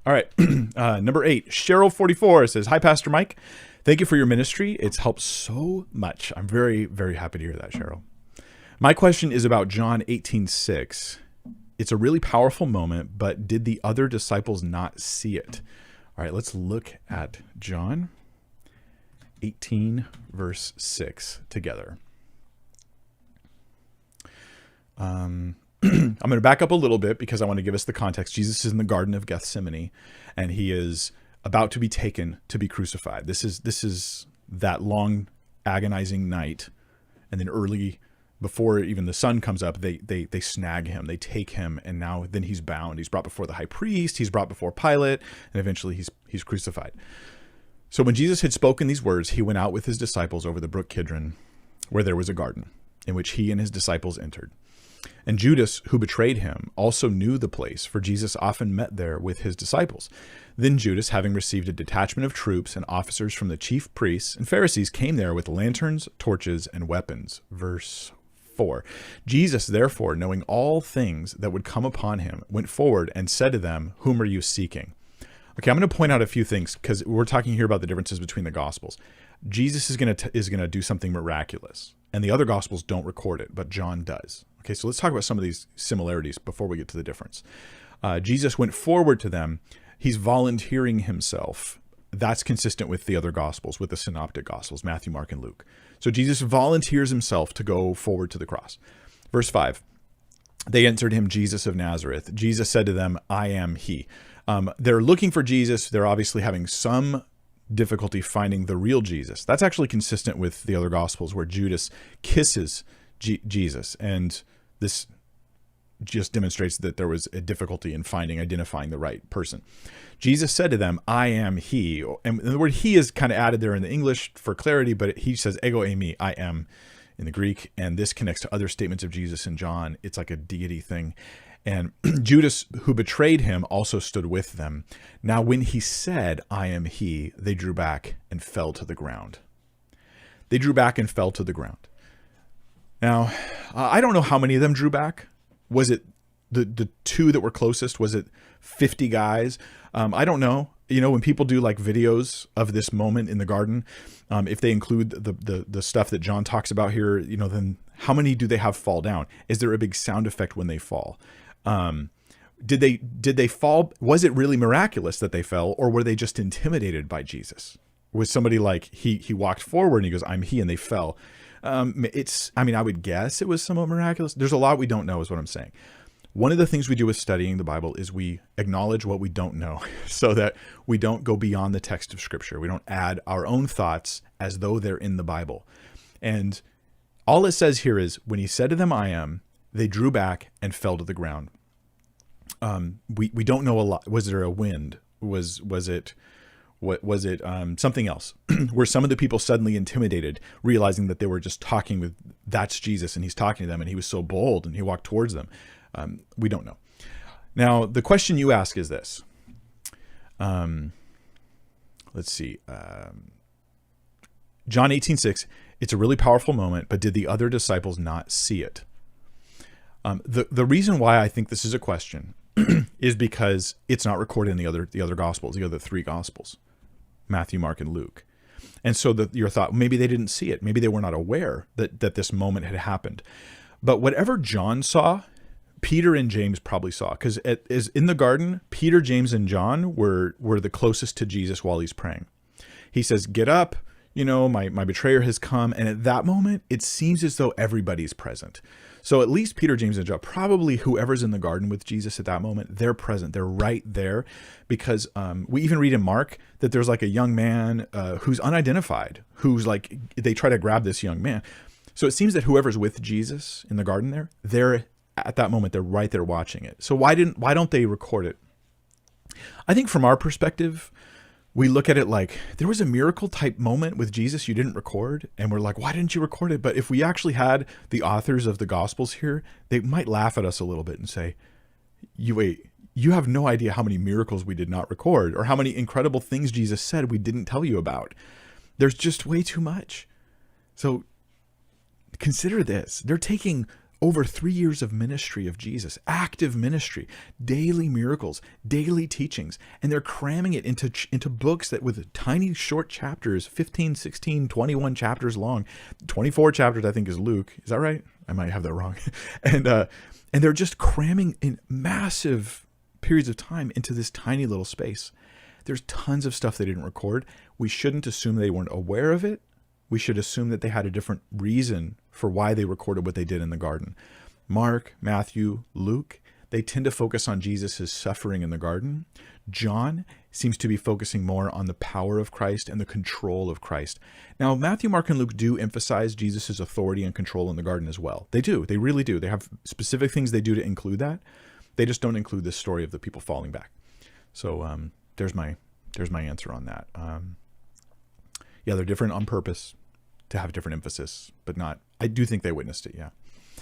All right. Number 8, Cheryl44 says, "Hi, Pastor Mike. Thank you for your ministry. It's helped so much." I'm very, very happy to hear that, Cheryl. My question is about John 18:6. It's a really powerful moment, but did the other disciples not see it? All right, let's look at John 18, verse 6 together. I'm going to back up a little bit because I want to give us the context. Jesus is in the Garden of Gethsemane, and he is about to be taken to be crucified. This is that long, agonizing night, and then early, before even the sun comes up, they snag him, they take him, and then he's bound. He's brought before the high priest, he's brought before Pilate, and eventually he's crucified. So when Jesus had spoken these words, he went out with his disciples over the brook Kidron, where there was a garden, in which he and his disciples entered. And Judas, who betrayed him, also knew the place, for Jesus often met there with his disciples. Then Judas, having received a detachment of troops and officers from the chief priests and Pharisees, came there with lanterns, torches, and weapons. Verse 4. Jesus, therefore, knowing all things that would come upon him, went forward and said to them, "Whom are you seeking?" Okay, I'm going to point out a few things because we're talking here about the differences between the Gospels. Jesus is going to do something miraculous, and the other Gospels don't record it, but John does. Okay, so let's talk about some of these similarities before we get to the difference. Jesus went forward to them. He's volunteering himself. That's consistent with the other Gospels, with the Synoptic Gospels, Matthew, Mark, and Luke. So Jesus volunteers himself to go forward to the cross. Verse 5, they answered him, "Jesus of Nazareth." Jesus said to them, "I am he." They're looking for Jesus. They're obviously having some difficulty finding the real Jesus. That's actually consistent with the other Gospels, where Judas kisses Jesus, and this just demonstrates that there was a difficulty in identifying the right person. Jesus said to them, "I am he." And the word "he" is kind of added there in the English for clarity, but he says ego eimi, I am, in the Greek. And this connects to other statements of Jesus in John. It's like a deity thing. And Judas, who betrayed him, also stood with them. Now, when he said, "I am he," they drew back and fell to the ground. They drew back and fell to the ground. Now, I don't know how many of them drew back. Was it the two that were closest? Was it 50 guys? I don't know. You know, when people do like videos of this moment in the garden, if they include the stuff that John talks about here, you know, then how many do they have fall down? Is there a big sound effect when they fall? Did they fall? Was it really miraculous that they fell, or were they just intimidated by Jesus? Was somebody like he walked forward and he goes, "I'm he," and they fell? I would guess it was somewhat miraculous. There's a lot we don't know, is what I'm saying. One of the things we do with studying the Bible is we acknowledge what we don't know so that we don't go beyond the text of Scripture. We don't add our own thoughts as though they're in the Bible. And all it says here is, when he said to them, "I am," they drew back and fell to the ground. We don't know a lot. Was there a wind? Was it something else? Were some of the people suddenly intimidated, realizing that they were just talking with, that's Jesus, and he's talking to them, and he was so bold and he walked towards them? We don't know. Now, the question you ask is this. Let's see. John 18:6, it's a really powerful moment, but did the other disciples not see it? The reason why I think this is a question is because it's not recorded in the other Gospels, the other three Gospels, Matthew, Mark, and Luke. And so your thought, maybe they didn't see it. Maybe they were not aware that this moment had happened. But whatever John saw, Peter and James probably saw, because in the garden, Peter, James, and John were the closest to Jesus while he's praying. He says, "Get up, you know, my betrayer has come." And at that moment, it seems as though everybody's present. So at least Peter, James, and John, probably whoever's in the garden with Jesus at that moment, they're present. They're right there, because we even read in Mark that there's like a young man who's unidentified, who's like, they try to grab this young man. So it seems that whoever's with Jesus in the garden there, they're at that moment, they're right there watching it. So why don't they record it? I think from our perspective, we look at it like there was a miracle type moment with Jesus you didn't record, and we're like, why didn't you record it? But if we actually had the authors of the Gospels here, they might laugh at us a little bit and say, you have no idea how many miracles we did not record, or how many incredible things Jesus said we didn't tell you about. There's just way too much. So consider this. They're taking over 3 years of ministry of Jesus, active ministry, daily miracles, daily teachings, and they're cramming it into books that with tiny short chapters, 15, 16, 21 chapters long, 24 chapters I think is Luke. Is that right? I might have that wrong. And they're just cramming in massive periods of time into this tiny little space. There's tons of stuff they didn't record. We shouldn't assume they weren't aware of it. We should assume that they had a different reason for why they recorded what they did in the garden. Mark, Matthew, Luke, they tend to focus on Jesus' suffering in the garden. John seems to be focusing more on the power of Christ and the control of Christ. Now, Matthew, Mark, and Luke do emphasize Jesus' authority and control in the garden as well. They do. They really do. They have specific things they do to include that. They just don't include this story of the people falling back. So there's my answer on that. Yeah, they're different on purpose to have different emphasis, but not, I do think they witnessed it, yeah.